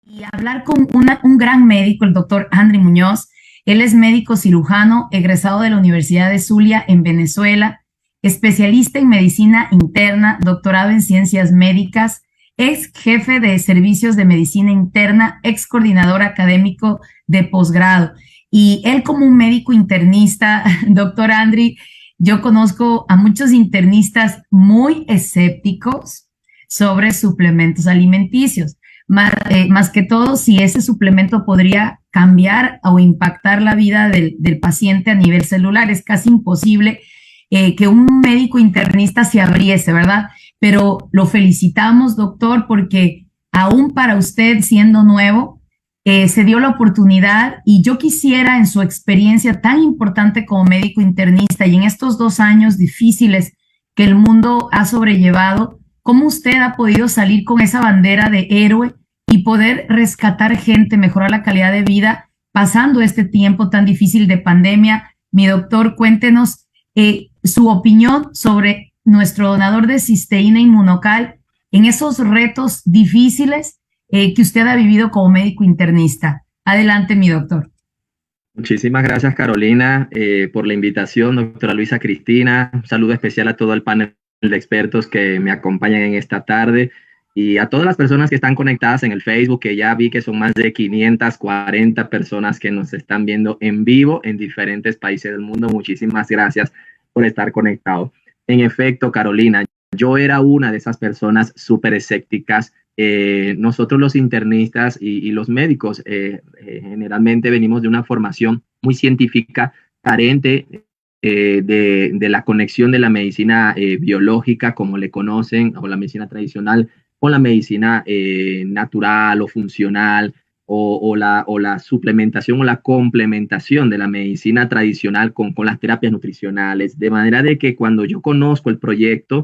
y hablar con un gran médico, el doctor Andri Muñoz. Él es médico cirujano, egresado de la Universidad de Zulia en Venezuela, especialista en medicina interna, doctorado en ciencias médicas, ex jefe de servicios de medicina interna, ex coordinador académico de posgrado. Y él como un médico internista, doctor Andri, yo conozco a muchos internistas muy escépticos sobre suplementos alimenticios más que todo si ese suplemento podría cambiar o impactar la vida del paciente a nivel celular. Es casi imposible que un médico internista se abriese, ¿verdad? Pero lo felicitamos, doctor, porque aún para usted siendo nuevo, se dio la oportunidad y yo quisiera en su experiencia tan importante como médico internista y en estos 2 años difíciles que el mundo ha sobrellevado, ¿cómo usted ha podido salir con esa bandera de héroe y poder rescatar gente, mejorar la calidad de vida pasando este tiempo tan difícil de pandemia? Mi doctor, cuéntenos su opinión sobre nuestro donador de cisteína inmunocal en esos retos difíciles que usted ha vivido como médico internista. Adelante, mi doctor. Muchísimas gracias, Carolina, por la invitación, doctora Luisa Cristina. Un saludo especial a todo el panel de expertos que me acompañan en esta tarde y a todas las personas que están conectadas en el Facebook, que ya vi que son más de 540 personas que nos están viendo en vivo en diferentes países del mundo. Muchísimas gracias por estar conectado. En efecto, Carolina, yo era una de esas personas súper escépticas. Nosotros los internistas y los médicos generalmente venimos de una formación muy científica, carente de la conexión de la medicina biológica, como le conocen, o la medicina tradicional, con la medicina natural o funcional, o la suplementación o la complementación de la medicina tradicional con las terapias nutricionales. De manera de que cuando yo conozco el proyecto,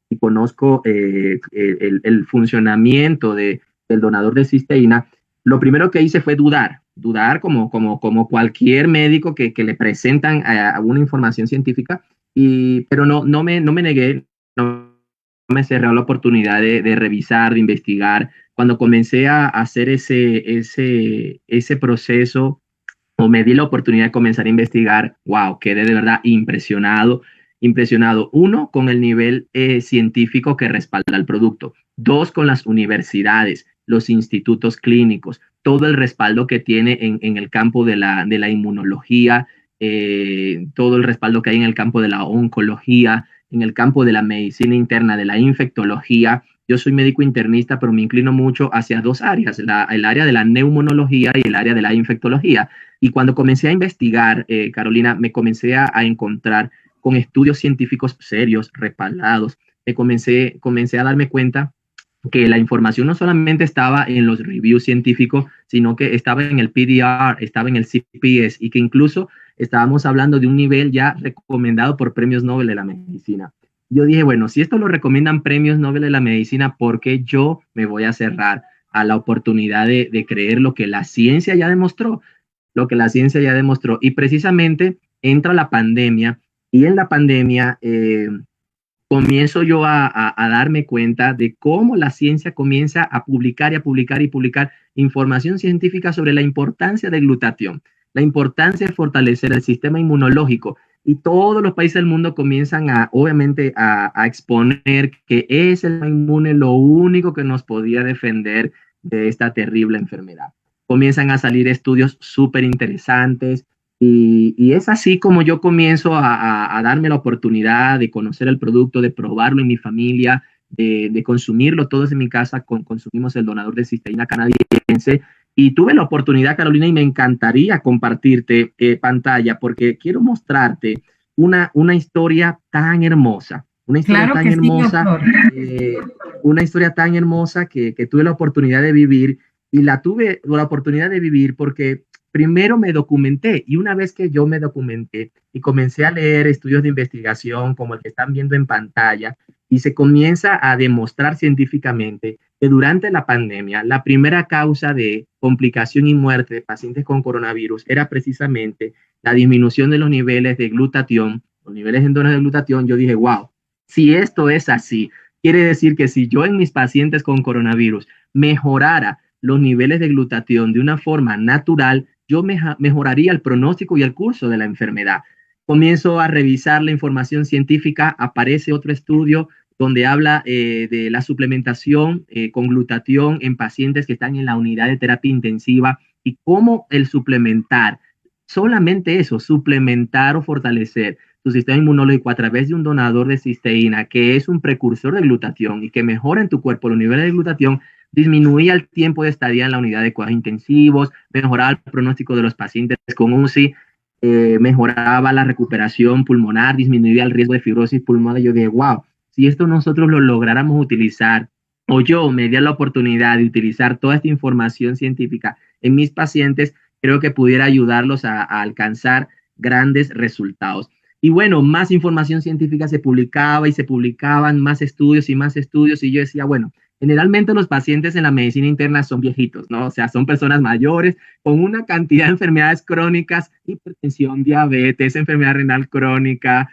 y conozco el funcionamiento del donador de cisteína, lo primero que hice fue dudar como cualquier médico que le presentan una información científica, pero no me negué, no me cerré la oportunidad de revisar, de investigar. Cuando comencé a hacer ese proceso, o me di la oportunidad de comenzar a investigar, wow, quedé de verdad impresionado. Uno, con el nivel científico que respalda el producto. Dos, con las universidades, los institutos clínicos, todo el respaldo que tiene en el campo de la inmunología, todo el respaldo que hay en el campo de la oncología, en el campo de la medicina interna, de la infectología. Yo soy médico internista, pero me inclino mucho hacia dos áreas, el área de la neumonología y el área de la infectología. Y cuando comencé a investigar, Carolina, me comencé a encontrar con estudios científicos serios, respaldados. Comencé a darme cuenta que la información no solamente estaba en los reviews científicos, sino que estaba en el PDR, estaba en el CPS, y que incluso estábamos hablando de un nivel ya recomendado por premios Nobel de la medicina. Yo dije, bueno, si esto lo recomiendan premios Nobel de la medicina, ¿por qué yo me voy a cerrar a la oportunidad de creer lo que la ciencia ya demostró? Lo que la ciencia ya demostró. Y precisamente entra la pandemia, y en la pandemia comienzo yo a darme cuenta de cómo la ciencia comienza a publicar y a publicar y publicar información científica sobre la importancia del glutatión, la importancia de fortalecer el sistema inmunológico. Y todos los países del mundo comienzan obviamente, a exponer que es el inmune lo único que nos podía defender de esta terrible enfermedad. Comienzan a salir estudios súper interesantes, y es así como yo comienzo a darme la oportunidad de conocer el producto, de probarlo en mi familia, de consumirlo todos en mi casa. Consumimos el donador de cisteína canadiense, y tuve la oportunidad, Carolina, y me encantaría compartirte pantalla, porque quiero mostrarte una historia tan hermosa, una historia Claro tan que sí, hermosa, doctor. eh, una historia tan hermosa que tuve la oportunidad de vivir, y la tuve la oportunidad de vivir porque primero me documenté, y una vez que yo me documenté y comencé a leer estudios de investigación como el que están viendo en pantalla, y se comienza a demostrar científicamente que durante la pandemia la primera causa de complicación y muerte de pacientes con coronavirus era precisamente la disminución de los niveles de glutatión, los niveles endogenos de glutatión. Yo dije, wow, si esto es así, quiere decir que si yo en mis pacientes con coronavirus mejorara los niveles de glutatión de una forma natural, yo mejoraría el pronóstico y el curso de la enfermedad. Comienzo a revisar la información científica, aparece otro estudio donde habla de la suplementación con glutatión en pacientes que están en la unidad de terapia intensiva y cómo el suplementar, solamente eso, suplementar o fortalecer tu sistema inmunológico a través de un donador de cisteína, que es un precursor de glutatión y que mejora en tu cuerpo los niveles de glutatión, disminuía el tiempo de estadía en la unidad de cuidados intensivos, mejoraba el pronóstico de los pacientes con UCI, mejoraba la recuperación pulmonar, disminuía el riesgo de fibrosis pulmonar. Yo dije, wow, si esto nosotros lo lográramos utilizar, o yo me diera la oportunidad de utilizar toda esta información científica en mis pacientes, creo que pudiera ayudarlos a alcanzar grandes resultados. Y bueno, más información científica se publicaba y se publicaban más estudios, y yo decía, bueno, generalmente los pacientes en la medicina interna son viejitos, ¿no? O sea, son personas mayores con una cantidad de enfermedades crónicas, hipertensión, diabetes, enfermedad renal crónica,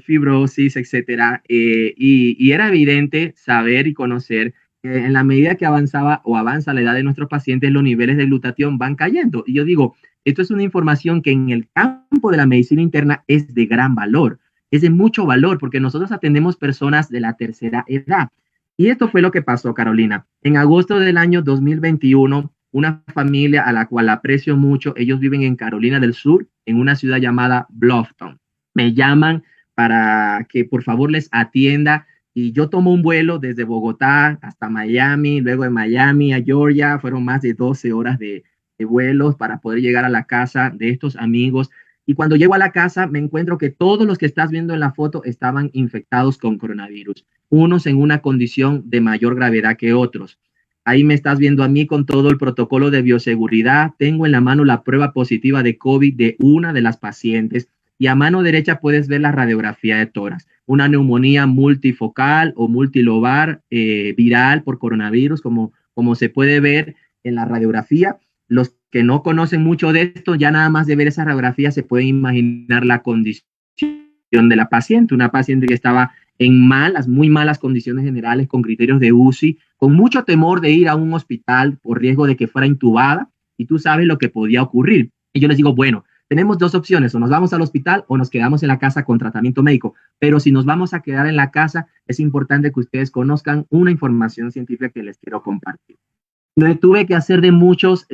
fibrosis, etcétera. Y era evidente saber y conocer que en la medida que avanzaba o avanza la edad de nuestros pacientes, los niveles de glutatión van cayendo. Y yo digo, esto es una información que en el campo de la medicina interna es de gran valor, es de mucho valor, porque nosotros atendemos personas de la tercera edad. Y esto fue lo que pasó, Carolina. En agosto del año 2021, una familia a la cual aprecio mucho, ellos viven en Carolina del Sur, en una ciudad llamada Bluffton. Me llaman para que por favor les atienda y yo tomo un vuelo desde Bogotá hasta Miami, luego de Miami a Georgia, fueron más de 12 horas de vuelos para poder llegar a la casa de estos amigos. Y cuando llego a la casa me encuentro que todos los que estás viendo en la foto estaban infectados con coronavirus, unos en una condición de mayor gravedad que otros. Ahí me estás viendo a mí con todo el protocolo de bioseguridad. Tengo en la mano la prueba positiva de COVID de una de las pacientes y a mano derecha puedes ver la radiografía de tórax. Una neumonía multifocal o multilobar viral por coronavirus, como se puede ver en la radiografía. Los que no conocen mucho de esto, ya nada más de ver esa radiografía se pueden imaginar la condición de la paciente. Una paciente que estaba en muy malas condiciones generales, con criterios de UCI, con mucho temor de ir a un hospital por riesgo de que fuera intubada, y tú sabes lo que podía ocurrir. Y yo les digo, bueno, tenemos dos opciones, o nos vamos al hospital o nos quedamos en la casa con tratamiento médico, pero si nos vamos a quedar en la casa, es importante que ustedes conozcan una información científica que les quiero compartir. Me tuve que hacer de muchas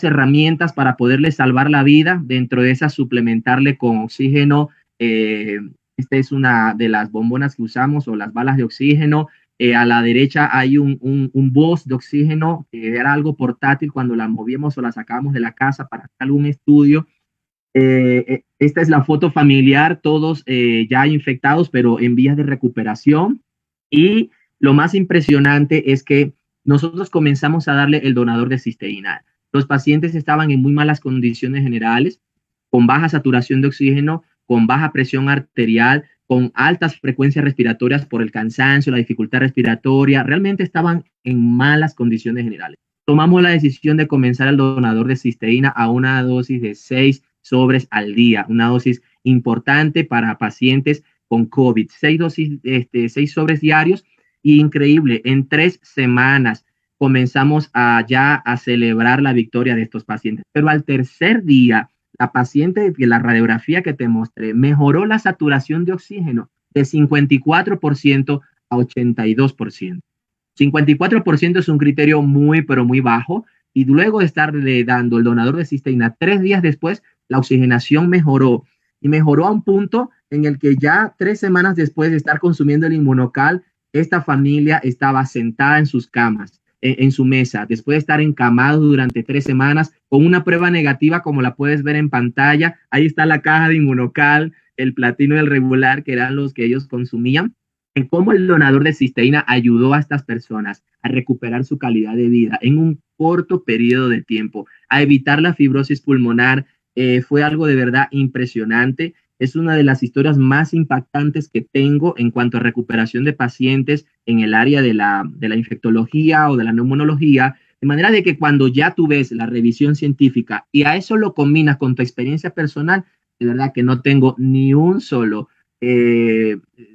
herramientas para poderle salvar la vida, dentro de esas suplementarle con oxígeno. Esta es una de las bombonas que usamos, o las balas de oxígeno. A la derecha hay un boss de oxígeno, que era algo portátil cuando la movíamos o la sacábamos de la casa para hacer algún estudio. Esta es la foto familiar, todos ya infectados, pero en vías de recuperación. Y lo más impresionante es que nosotros comenzamos a darle el donador de cisteína. Los pacientes estaban en muy malas condiciones generales, con baja saturación de oxígeno, con baja presión arterial, con altas frecuencias respiratorias por el cansancio, la dificultad respiratoria. Realmente estaban en malas condiciones generales. Tomamos la decisión de comenzar el donador de cisteína a una dosis de 6 sobres al día, una dosis importante para pacientes con COVID. 6 sobres diarios. Y increíble, en 3 semanas comenzamos ya a celebrar la victoria de estos pacientes. Pero al tercer día, la paciente de la radiografía que te mostré mejoró la saturación de oxígeno de 54% a 82%. 54% es un criterio muy, pero muy bajo. Y luego de estarle dando el donador de cisteína 3 días después, la oxigenación mejoró. Y mejoró a un punto en el que ya 3 semanas después de estar consumiendo el Inmunocal, esta familia estaba sentada en sus camas, en su mesa, después de estar encamados durante 3 semanas, con una prueba negativa como la puedes ver en pantalla. Ahí está la caja de Inmunocal, el platino y el regular, que eran los que ellos consumían. En cómo el donador de cisteína ayudó a estas personas a recuperar su calidad de vida en un corto periodo de tiempo, a evitar la fibrosis pulmonar. Fue algo de verdad impresionante. Es una de las historias más impactantes que tengo en cuanto a recuperación de pacientes en el área de la infectología o de la neumonología, de manera de que cuando ya tú ves la revisión científica y a eso lo combinas con tu experiencia personal, de verdad que no tengo ni un solo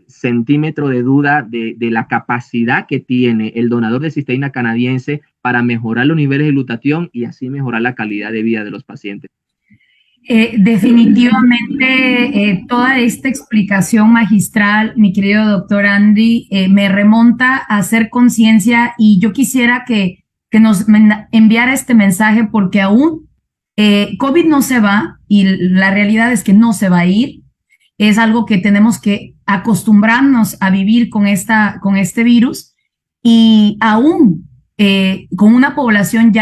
centímetro de duda de la capacidad que tiene el donador de cisteína canadiense para mejorar los niveles de glutatión y así mejorar la calidad de vida de los pacientes. Definitivamente, toda esta explicación magistral, mi querido doctor Andy, me remonta a hacer conciencia y yo quisiera que nos enviara este mensaje porque aún COVID no se va y la realidad es que no se va a ir. Es algo que tenemos que acostumbrarnos a vivir con este virus y aún con una población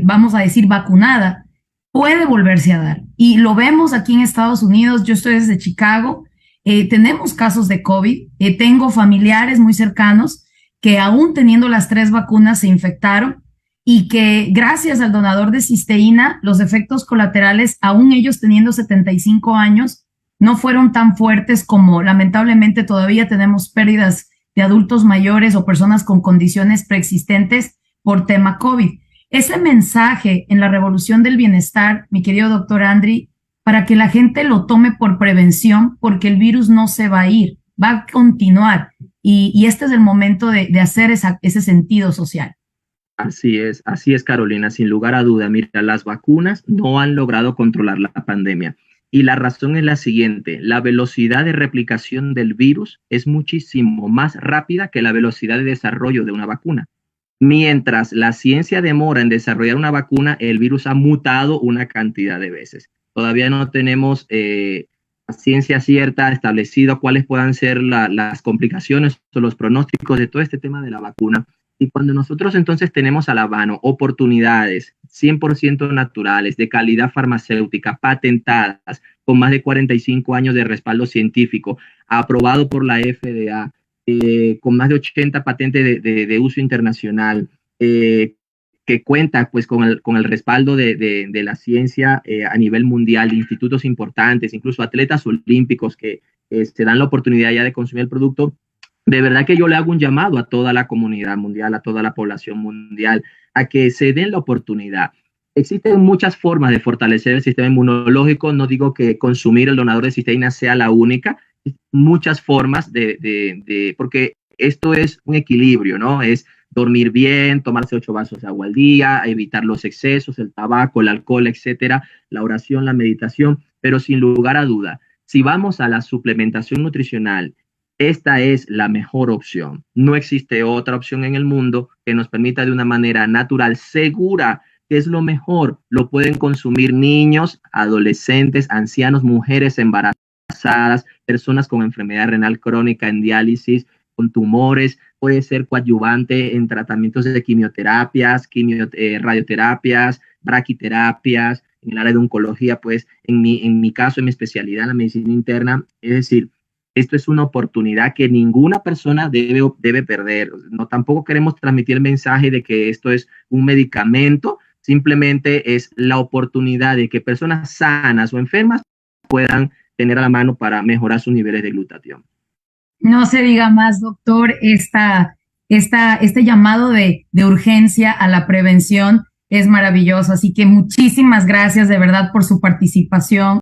vamos a decir, vacunada, puede volverse a dar. Y lo vemos aquí en Estados Unidos, yo estoy desde Chicago, tenemos casos de COVID, tengo familiares muy cercanos que aún teniendo las 3 vacunas se infectaron y que gracias al donador de cisteína, los efectos colaterales, aún ellos teniendo 75 años, no fueron tan fuertes como lamentablemente todavía tenemos pérdidas de adultos mayores o personas con condiciones preexistentes por tema COVID. Ese mensaje en la revolución del bienestar, mi querido doctor Andri, para que la gente lo tome por prevención, porque el virus no se va a ir, va a continuar. Y este es el momento de hacer ese sentido social. Así es, Carolina, sin lugar a duda. Mira, las vacunas no han logrado controlar la pandemia. Y la razón es la siguiente: la velocidad de replicación del virus es muchísimo más rápida que la velocidad de desarrollo de una vacuna. Mientras la ciencia demora en desarrollar una vacuna, el virus ha mutado una cantidad de veces. Todavía no tenemos ciencia cierta establecida cuáles puedan ser las complicaciones o los pronósticos de todo este tema de la vacuna. Y cuando nosotros entonces tenemos a la mano oportunidades 100% naturales, de calidad farmacéutica, patentadas, con más de 45 años de respaldo científico, aprobado por la FDA, con más de 80 patentes de uso internacional, que cuenta pues con el respaldo de la ciencia a nivel mundial, de institutos importantes, incluso atletas olímpicos que se dan la oportunidad ya de consumir el producto. De verdad que yo le hago un llamado a toda la comunidad mundial, a toda la población mundial, a que se den la oportunidad. Existen muchas formas de fortalecer el sistema inmunológico. No digo que consumir el donador de cisteína sea la única. Muchas formas porque esto es un equilibrio, ¿no? Es dormir bien, tomarse 8 vasos de agua al día, evitar los excesos, el tabaco, el alcohol, etcétera, la oración, la meditación, pero sin lugar a duda, si vamos a la suplementación nutricional, esta es la mejor opción. No existe otra opción en el mundo que nos permita de una manera natural, segura, que es lo mejor. Lo pueden consumir niños, adolescentes, ancianos, mujeres embarazadas, personas con enfermedad renal crónica, en diálisis, con tumores, puede ser coadyuvante en tratamientos de quimioterapias, radioterapias, braquiterapias, en el área de oncología, pues en mi caso, en mi especialidad, la medicina interna. Es decir, esto es una oportunidad que ninguna persona debe perder. No, tampoco queremos transmitir el mensaje de que esto es un medicamento, simplemente es la oportunidad de que personas sanas o enfermas puedan tener a la mano para mejorar sus niveles de glutatión. No se diga más, doctor, este llamado de urgencia a la prevención es maravilloso. Así que muchísimas gracias de verdad por su participación.